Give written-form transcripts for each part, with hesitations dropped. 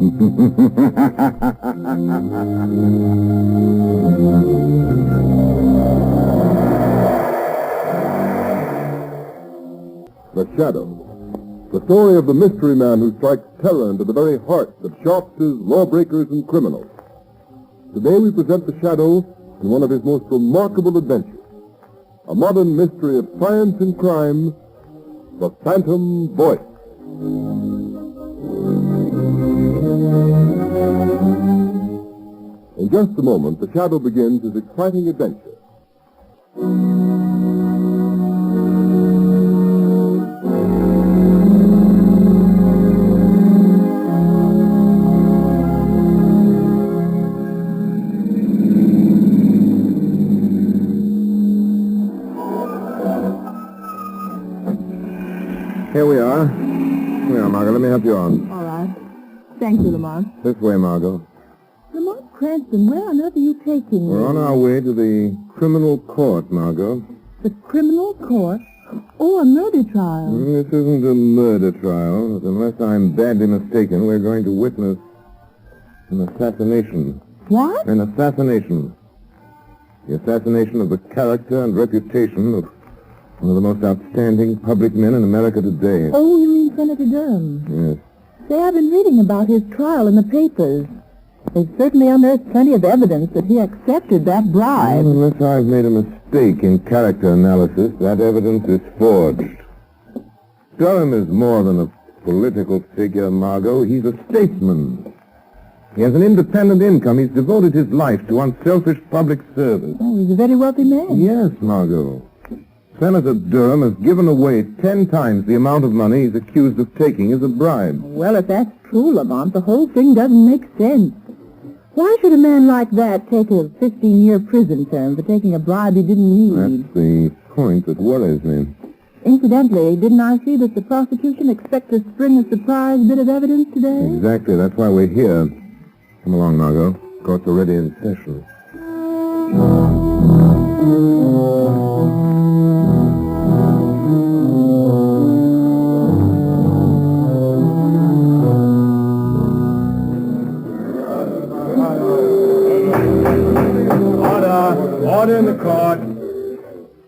The Shadow. The story of the mystery man who strikes terror into the very hearts of sharpsters, lawbreakers, and criminals. Today we present The Shadow in one of his most remarkable adventures. A modern mystery of science and crime, The Phantom Voice. In just a moment, The Shadow begins his exciting adventure. Here we are. Here, Margot, let me help you on. All right. Thank you, Lamont. This way, Margot. Lamont Cranston, where on earth are you taking me? We're on our way to the criminal court, Margot. The criminal court? Oh, a murder trial. This isn't a murder trial. Unless I'm badly mistaken, we're going to witness an assassination. What? An assassination. The assassination of the character and reputation of one of the most outstanding public men in America today. Oh, you mean Senator Durham? Yes. Say, I've been reading about his trial in the papers. They've certainly unearthed plenty of evidence that he accepted that bribe. Well, unless I've made a mistake in character analysis, that evidence is forged. Durham is more than a political figure, Margot. He's a statesman. He has an independent income. He's devoted his life to unselfish public service. Oh, he's a very wealthy man. Yes, Margot. Senator Durham has given away 10 times the amount of money he's accused of taking as a bribe. Well, if that's true, Lamont, the whole thing doesn't make sense. Why should a man like that take a 15-year prison term for taking a bribe he didn't need? That's the point that worries me. Incidentally, didn't I see that the prosecution expects to spring a surprise bit of evidence today? Exactly. That's why we're here. Come along, Margot. Court's already in session. Order in the court.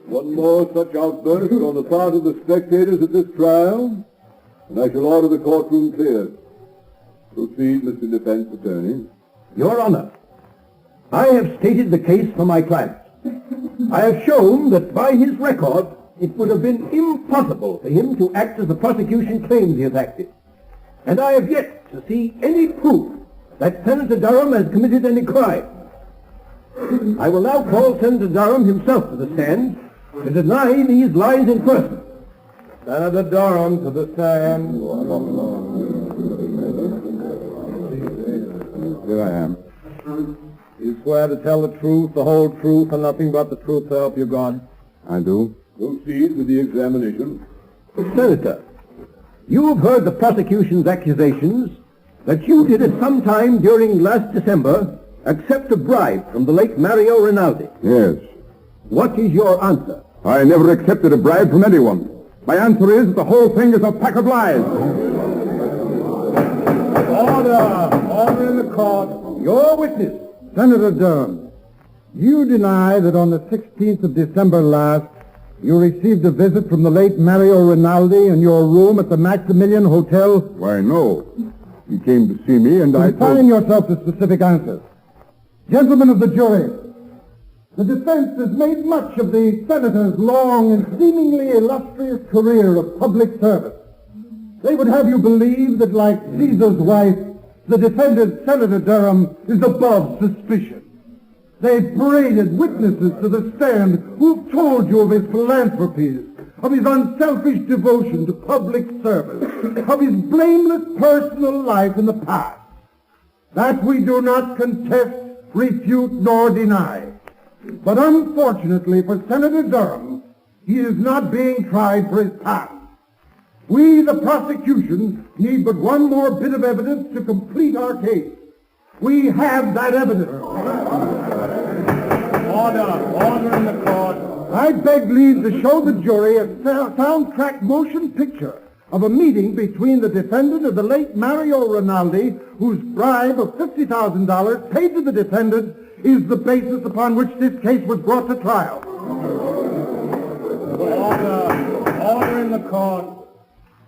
One more such outburst on the part of the spectators at this trial, and I shall order the courtroom cleared. Proceed, Mr. Defense Attorney. Your Honor, I have stated the case for my client. I have shown that by his record, it would have been impossible for him to act as the prosecution claims he has acted. And I have yet to see any proof that Senator Durham has committed any crime. I will now call Senator Durham himself to the stand to deny these lies in person. Senator Durham to the stand. Here I am. You swear to tell the truth, the whole truth, and nothing but the truth, so help you God? I do. Proceed with the examination. Senator, you have heard the prosecution's accusations that you did at some time during last December accept a bribe from the late Mario Rinaldi. Yes. What is your answer? I never accepted a bribe from anyone. My answer is the whole thing is a pack of lies. Order in the court. Your witness. Senator Durham, you deny that on the 16th of December last, you received a visit from the late Mario Rinaldi in your room at the Maximilian Hotel? Why, no. He came to see me and I Confine yourself to specific answers. Gentlemen of the jury, the defense has made much of the senator's long and seemingly illustrious career of public service. They would have you believe that, like Caesar's wife, the defendant, Senator Durham, is above suspicion. They've paraded witnesses to the stand who've told you of his philanthropies, of his unselfish devotion to public service, of his blameless personal life in the past. That we do not contest, refute, nor deny. But unfortunately for Senator Durham, he is not being tried for his past. We, the prosecution, need but one more bit of evidence to complete our case. We have that evidence. Order in the court. I beg leave to show the jury a soundtrack motion picture of a meeting between the defendant and the late Mario Rinaldi, whose bribe of $50,000 paid to the defendant is the basis upon which this case was brought to trial. Order in the court.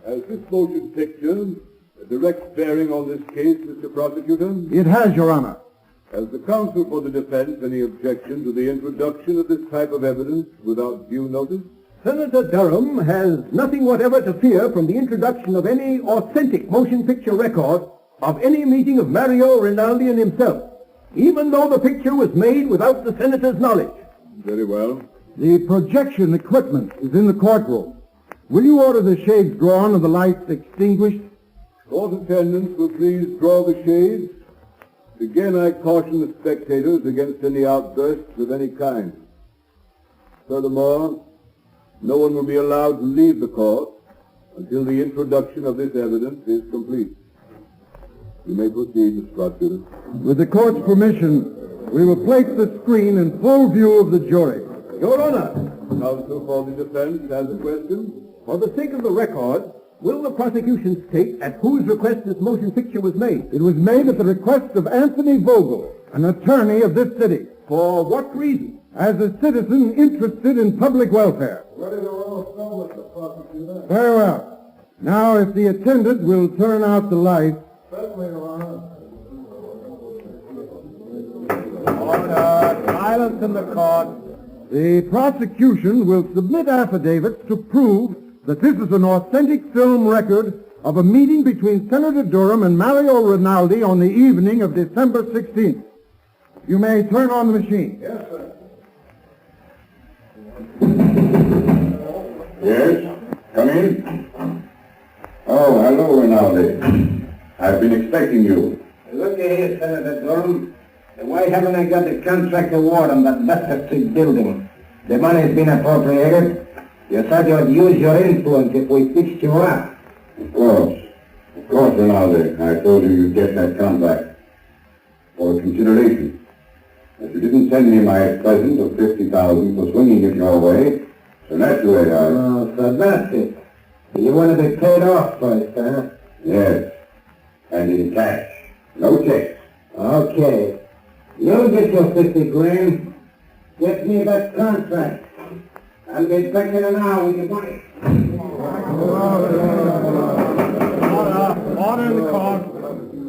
Has this motion picture a direct bearing on this case, Mr. Prosecutor? It has, Your Honor. Has the counsel for the defense any objection to the introduction of this type of evidence without due notice? Senator Durham has nothing whatever to fear from the introduction of any authentic motion picture record of any meeting of Mario Rinaldi and himself, even though the picture was made without the senator's knowledge. Very well. The projection equipment is in the courtroom. Will you order the shades drawn and the lights extinguished? Court attendants will please draw the shades. Again, I caution the spectators against any outbursts of any kind. Furthermore, no one will be allowed to leave the court until the introduction of this evidence is complete. You may proceed, Mr. Prosecutor. With the court's permission, we will place the screen in full view of the jury. Your Honor, Counsel for the defense has a question. for the sake of the record, will the prosecution state at whose request this motion picture was made? It was made at the request of Anthony Vogel, an attorney of this city, For what reason? as a citizen interested in public welfare. Ready to roll film, Mr. Prosecutor. Very well. Now, if the attendant will turn out the lights. Certainly, Your Honor. Order. Silence in the court. The prosecution will submit affidavits to prove that this is an authentic film record of a meeting between Senator Durham and Mario Rinaldi on the evening of December 16th. You may turn on the machine. Yes, sir. Yes? Come in. Oh, hello, Rinaldi. I've been expecting you. Look here, Senator Durham. Why haven't I got the contract award on that Leicester Street building? The money's been appropriated. You said you'd use your influence if we fixed you up. Of course, Rinaldi. I told you you'd get that contract. For consideration. If you didn't send me my present of $50,000 for swinging it your way, so naturally Oh, so that's it. You want to be paid off first, huh? Yes. And in cash. No checks. Okay. You'll get your 50 grand. Get me that contract. I'll get back in an hour with your money. Order in the court.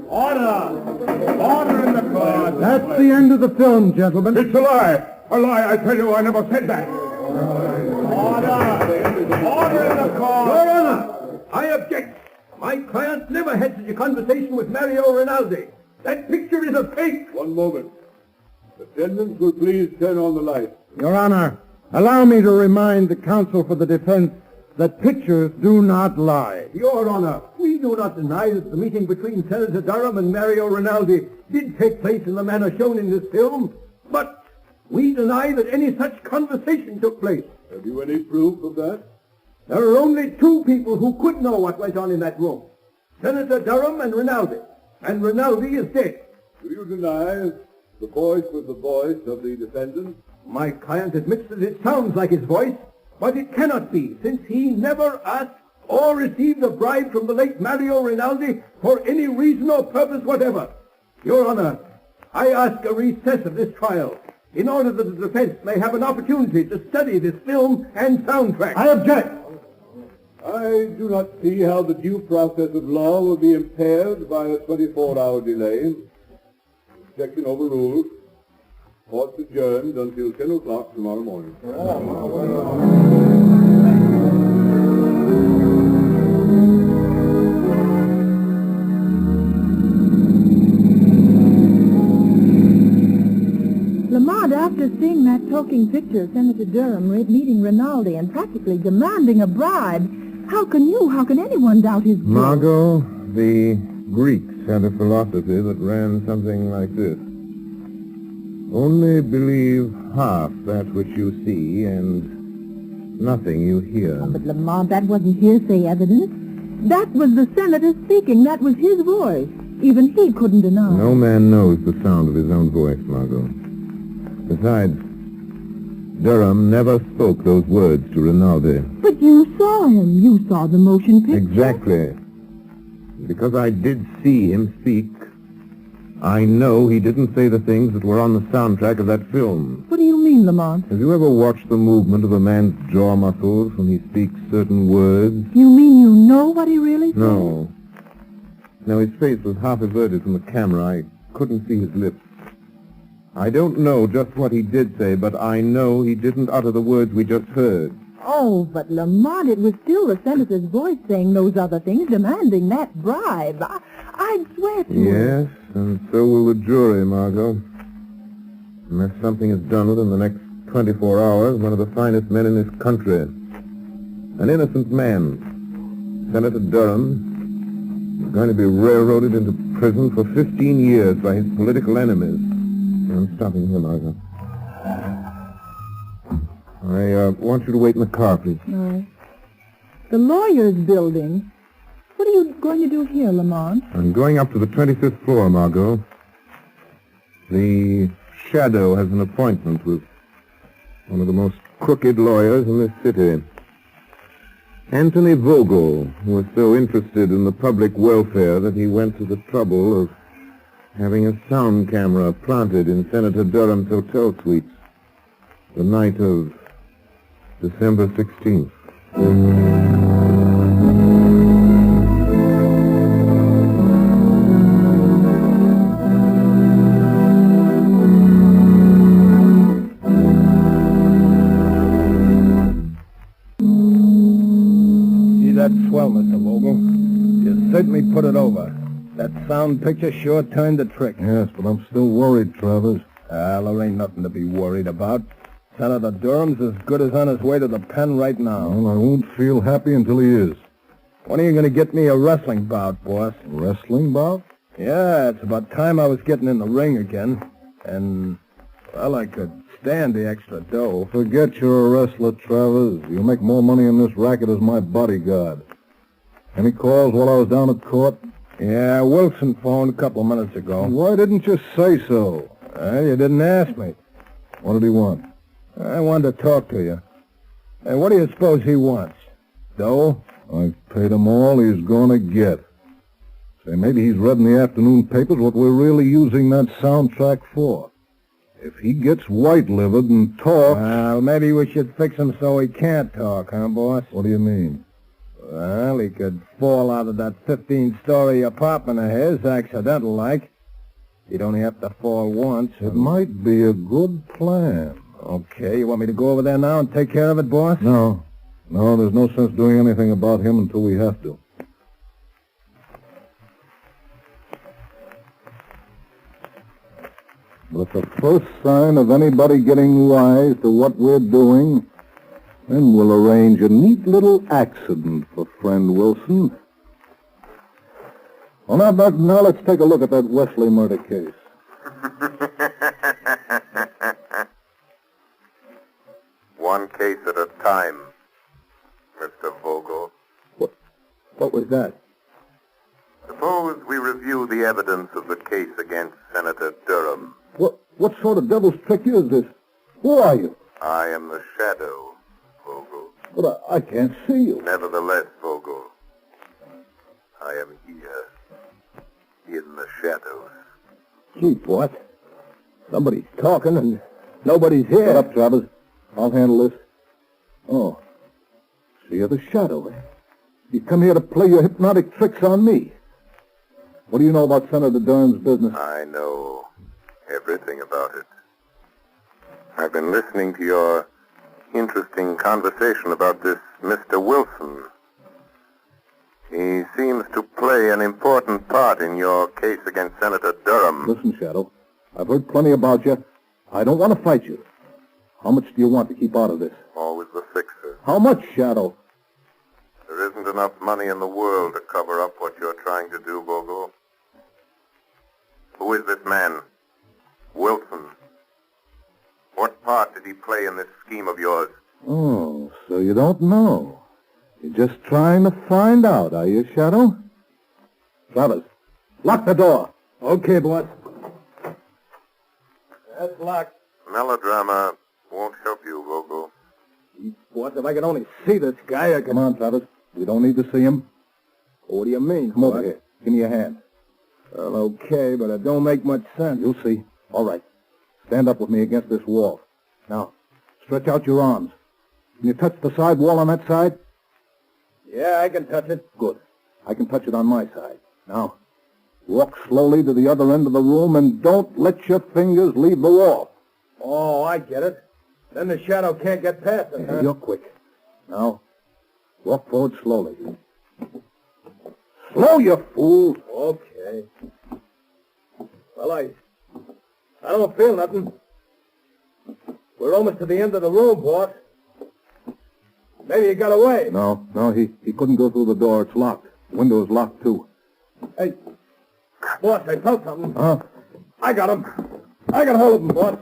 Order in the court. That's the end of the film, gentlemen. It's a lie. A lie. I tell you, I never said that. Order in the court. Your Honor, I object. My client never had such a conversation with Mario Rinaldi. That picture is a fake. One moment. Attendants will please turn on the light. Your Honor, allow me to remind the counsel for the defense that pictures do not lie. Your Honor, we do not deny that the meeting between Senator Durham and Mario Rinaldi did take place in the manner shown in this film, but we deny that any such conversation took place. Have you any proof of that? There are only two people who could know what went on in that room. Senator Durham and Rinaldi. And Rinaldi is dead. Do you deny the voice was the voice of the defendant? My client admits that it sounds like his voice, but it cannot be, since he never asked or received a bribe from the late Mario Rinaldi for any reason or purpose whatever. Your Honor, I ask a recess of this trial in order that the defense may have an opportunity to study this film and soundtrack. I object. I do not see how the due process of law will be impaired by a 24-hour delay. Objection overruled. Court adjourned until 10 o'clock tomorrow morning. Lamont, after seeing that talking picture of Senator Durham meeting Rinaldi and practically demanding a bribe, how can anyone doubt his guilt? Margot, the Greeks had a philosophy that ran something like this. Only believe half that which you see and nothing you hear. Oh, but Lamont, that wasn't hearsay evidence. That was the senator speaking. That was his voice. Even he couldn't deny. No man knows the sound of his own voice, Margot. Besides, Durham never spoke those words to Rinaldi. But you saw Graham, you saw the motion picture. Exactly. Because I did see him speak, I know he didn't say the things that were on the soundtrack of that film. What do you mean, Lamont? Have you ever watched the movement of a man's jaw muscles when he speaks certain words? You mean you know what he really said? No. No, his face was half averted from the camera. I couldn't see his lips. I don't know just what he did say, but I know he didn't utter the words we just heard. Oh, but Lamont, it was still the senator's voice saying those other things, demanding that bribe. I'd swear to it. Yes, and so will the jury, Margot. Unless something is done within the next 24 hours, one of the finest men in this country, an innocent man, Senator Durham, is going to be railroaded into prison for 15 years by his political enemies. I'm stopping here, Margot. I want you to wait in the car, please. No. The lawyer's building. What are you going to do here, Lamont? I'm going up to the 25th floor, Margot. The Shadow has an appointment with one of the most crooked lawyers in this city. Anthony Vogel, who was so interested in the public welfare that he went to the trouble of having a sound camera planted in Senator Durham's hotel suites the night of December 16th. See that swell, Mr. Vogel? You certainly put it over. That sound picture sure turned the trick. Yes, but I'm still worried, Travers. Well, there ain't nothing to be worried about. Senator Durham's as good as on his way to the pen right now. Well, I won't feel happy until he is. When are you going to get me a wrestling bout, boss? Wrestling bout? Yeah, it's about time I was getting in the ring again. And, well, I could stand the extra dough. Forget you're a wrestler, Travers. You'll make more money in this racket as my bodyguard. Any calls while I was down at court? Yeah, Wilson phoned a couple of minutes ago. Why didn't you say so? Well, you didn't ask me. What did he want? I wanted to talk to you. Hey, what do you suppose he wants? Dough? I've paid him all he's going to get. Say, maybe he's read in the afternoon papers what we're really using that soundtrack for. If he gets white-livered and talks... Well, maybe we should fix him so he can't talk, huh, boss? What do you mean? Well, he could fall out of that 15-story apartment of his, accidental-like. He'd only have to fall once. It might be a good plan. Okay, you want me to go over there now and take care of it, boss? No, there's no sense doing anything about him until we have to. But at the first sign of anybody getting wise to what we're doing, then we'll arrange a neat little accident for friend Wilson. Well, now let's take a look at that Wesley murder case. One case at a time, Mr. Vogel. What was that? Suppose we review the evidence of the case against Senator Durham. What sort of devil's trick is this? Who are you? I am the Shadow, Vogel. But I can't see you. Nevertheless, Vogel, I am here, in the shadows. Gee, boss. Somebody's talking and nobody's here. Shut up, Travers. I'll handle this. Oh. So you're the Shadow, eh? You come here to play your hypnotic tricks on me. What do you know about Senator Durham's business? I know everything about it. I've been listening to your interesting conversation about this Mr. Wilson. He seems to play an important part in your case against Senator Durham. Listen, Shadow, I've heard plenty about you. I don't want to fight you. How much do you want to keep out of this? Always the fixer. How much, Shadow? There isn't enough money in the world to cover up what you're trying to do, Vogel. Who is this man? Wilson. What part did he play in this scheme of yours? Oh, so you don't know. You're just trying to find out, are you, Shadow? Travers, lock the door. Okay, boss. That's locked. Melodrama won't help you, Vogel. Boss, if I could only see this guy, I could... Come on, Travis. We don't need to see him. What do you mean? Come over here. Give me your hand. Well, okay, but it don't make much sense. You'll see. All right. Stand up with me against this wall. Now, stretch out your arms. Can you touch the side wall on that side? Yeah, I can touch it. Good. I can touch it on my side. Now, walk slowly to the other end of the room and don't let your fingers leave the wall. Oh, I get it. Then the shadow can't get past it, huh? You're quick. Now, walk forward slowly. Slow, you fool! Okay. Well, I don't feel nothing. We're almost to the end of the room, boss. Maybe he got away. No, he couldn't go through the door. It's locked. The window is locked, too. Hey, boss, I felt something. Huh? I got him. I got hold of him, boss.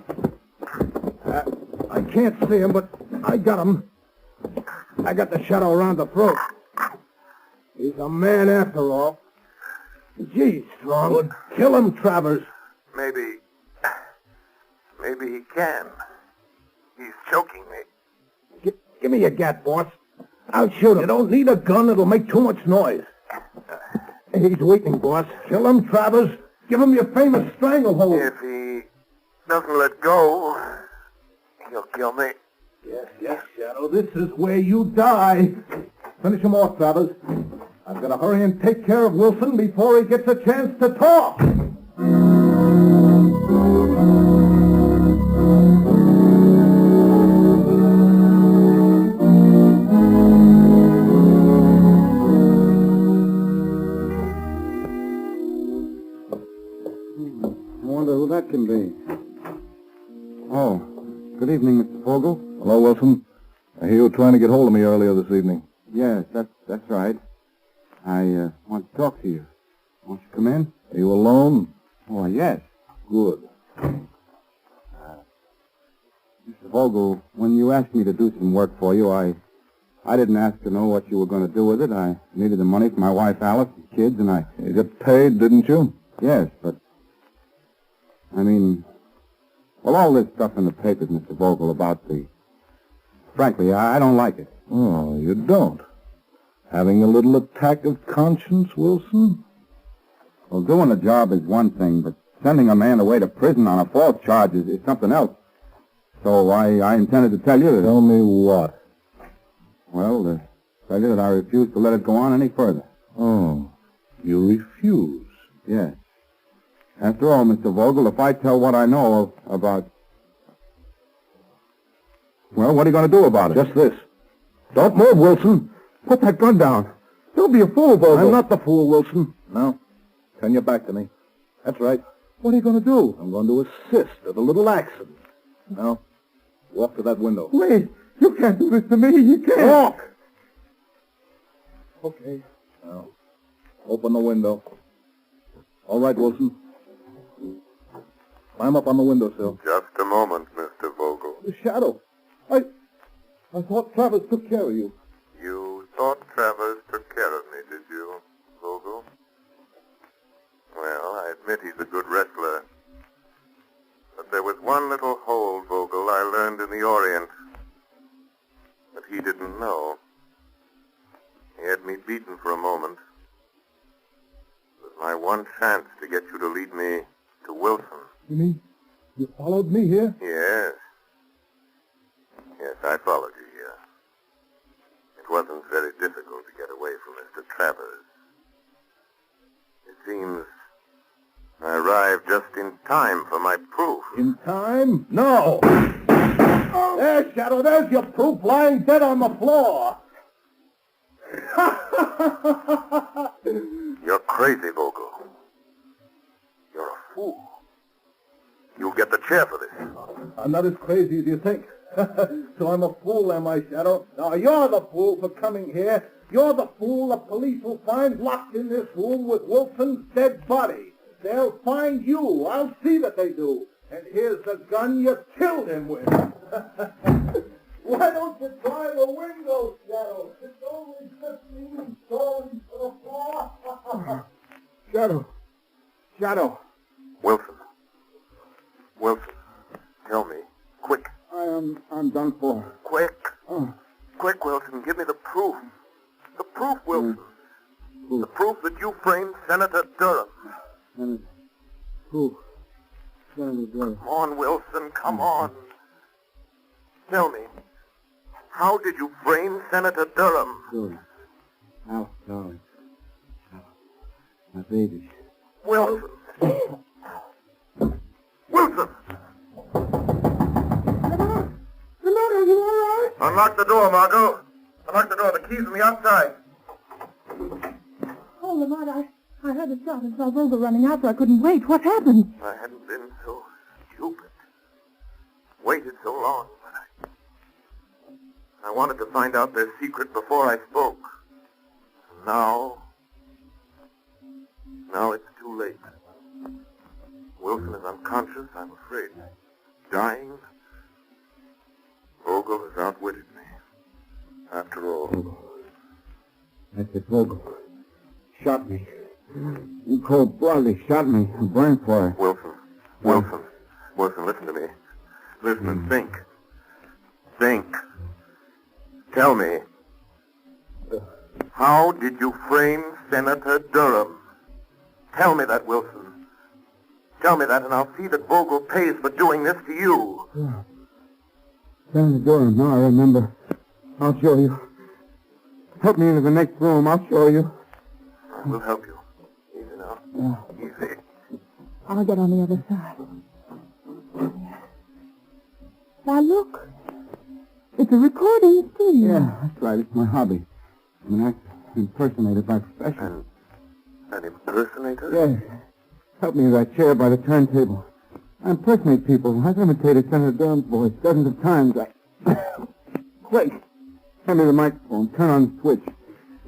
I can't see him, but I got him. I got the shadow around the throat. He's a man after all. Gee, Strong. Good. Kill him, Travers. Maybe he can. He's choking me. Give me your gat, boss. I'll shoot him. You don't need a gun. It'll make too much noise. He's weakening, boss. Kill him, Travers. Give him your famous stranglehold. If he doesn't let go, he'll kill me. Yes, Shadow. This is where you die. Finish him off, Travers. I've got to hurry and take care of Wilson before he gets a chance to talk. I wonder who that can be. Oh, good evening, Mr. Fogel. Hello, Wilson. I hear you were trying to get hold of me earlier this evening. Yes, that's right. I want to talk to you. Won't you come in? Are you alone? Oh, yes. Good. Mr. Vogel, when you asked me to do some work for you, I didn't ask to know what you were going to do with it. I needed the money for my wife, Alice, and kids, and I... You got paid, didn't you? Yes, but... I mean... Well, all this stuff in the papers, Mr. Vogel, about the... Frankly, I don't like it. Oh, you don't? Having a little attack of conscience, Wilson? Well, doing a job is one thing, but sending a man away to prison on a false charge is something else. So I intended to tell you that... Tell me what? Well, to tell you that I refuse to let it go on any further. Oh, you refuse? Yes. After all, Mr. Vogel, if I tell what I know about... Well, what are you going to do about it? Just this. Don't move, Wilson. Put that gun down. Don't be a fool, Vogel. I'm not the fool, Wilson. Now, turn your back to me. That's right. What are you going to do? I'm going to assist at a little accident. Now, walk to that window. Wait. You can't do this to me. You can't. Walk! Okay. Now, open the window. All right, Wilson. Climb up on the windowsill. Just a moment, Mr. Vogel. The shadow. I thought Travers took care of you. You thought Travers took care of me, did you, Vogel? Well, I admit he's a good wrestler. But there was one little hold, Vogel, I learned in the Orient that he didn't know. He had me beaten for a moment. It was my one chance to get you to lead me to Wilson. You mean you followed me here? Yes. Yes, I followed you here. It wasn't very difficult to get away from Mr. Travers. It seems I arrived just in time for my proof. In time? No. There, Shadow, there's your proof lying dead on the floor. You're crazy, Vogel. You're a fool. You'll get the chair for this. I'm not as crazy as you think. So I'm a fool, am I, Shadow? Now, you're the fool for coming here. You're the fool the police will find locked in this room with Wilson's dead body. They'll find you. I'll see that they do. And here's the gun you killed him with. Why don't you try the window, Shadow? It's only 15 stories to the floor. Shadow. Wilson. Wilson. Tell me. Quick. I'm done for. Quick. Oh, Who? Come on, Wilson, come on. Tell me, how did you frame Senator Durham? Good. How? My baby. Wilson! Wilson! Lamont, are you all right? Unlock the door, Margot. Unlock the door. The key's on the outside. Oh, Lamont, I heard a shot and saw Vogel running out, so I couldn't wait. What happened? I hadn't been so stupid. Waited so long, but I wanted to find out their secret before I spoke. Now it's too late. Wilson is unconscious, I'm afraid. Dying. Vogel has outwitted me. After all. That's it, Vogel. Shot me. In cold blood, he shot me. I'm burned for it. Wilson, listen to me. Listen and think. Think. Tell me. How did you frame Senator Durham? Tell me that, Wilson. Tell me that, and I'll see that Vogel pays for doing this to you. Yeah. Senator Durham, now I remember. I'll show you. Help me into the next room. I'll show you. I will help you. Easy now. Yeah. Easy. I'll get on the other side. Now, look. It's a recording studio. Yeah, that's right. It's my hobby. I'm an actor, impersonator by profession. An impersonator? Yeah. Help me in that chair by the turntable. I impersonate people. I've imitated Senator Durham's voice dozens of times. Quick. Hand me the microphone. Turn on the switch.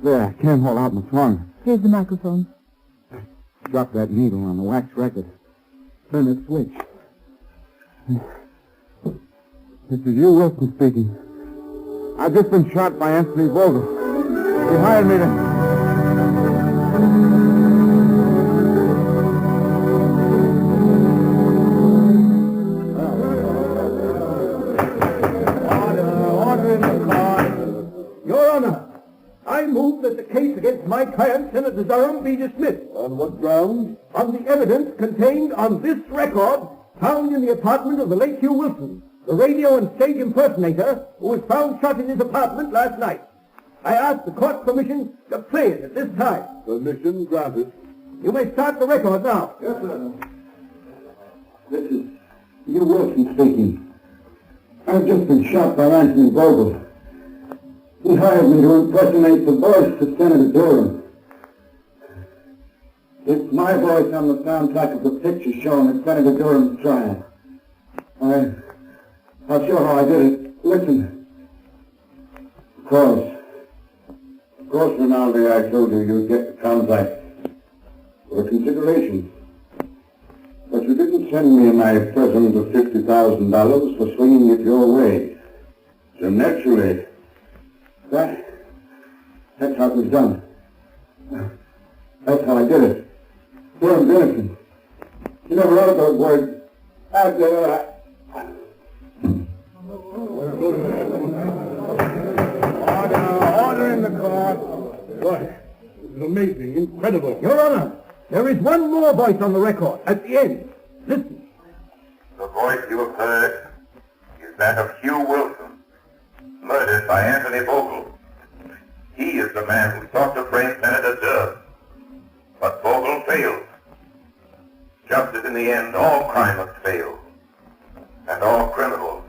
There, I can't hold out much longer. Here's the microphone. Drop that needle on the wax record. Turn the switch. This is you, Wilson, speaking. I've just been shot by Anthony Vogel. He hired me to... Order in the court. Your Honor, I move that the case against my client, Senator Durham, be dismissed. On what grounds? On the evidence contained on this record found in the apartment of the late Hugh Wilson, the radio and stage impersonator who was found shot in his apartment last night. I ask the court's permission to play it at this time. Permission granted. You may start the record now. Yes, sir. This is Hugh Wilson speaking. I've just been shot by Anthony Vogel. He hired me to impersonate the voice of Senator Durham. It's my voice on the soundtrack of the picture shown at Senator Durham's trial. I'll show how I did it. Listen. Of course, Rinaldi, I told you you'd get the contract for consideration. But you didn't send me my present of $50,000 for swinging it your way. So naturally, that's how it was done. That's how I did it. Durham's innocent. You never heard those words. Order in the court. Why, this is amazing, incredible. Your Honor, there is one more voice on the record at the end. Listen. The voice you have heard is that of Hugh Wilson, murdered by Anthony Vogel. He is the man who sought to frame Senator Durham. But Vogel failed. Just as in the end all crime must fail, and all criminals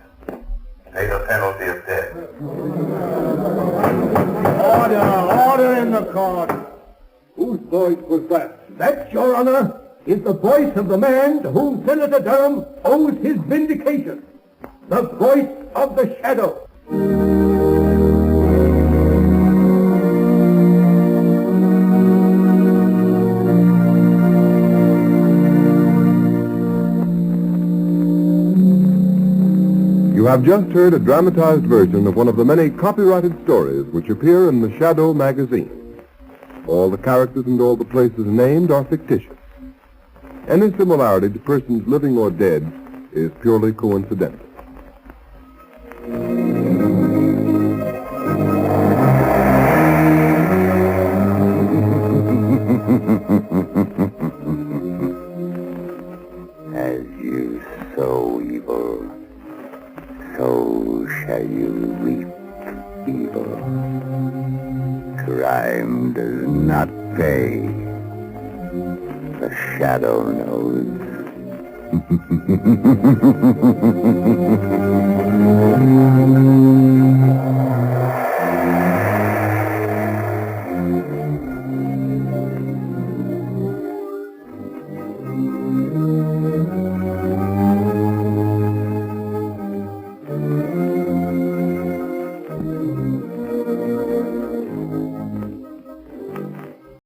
pay the penalty of death. Order in the court. Whose voice was that? That, Your Honor, is the voice of the man to whom Senator Durham owes his vindication. The voice of the shadow. You have just heard a dramatized version of one of the many copyrighted stories which appear in the Shadow magazine. All the characters and all the places named are fictitious. Any similarity to persons living or dead is purely coincidental. the shadow knows.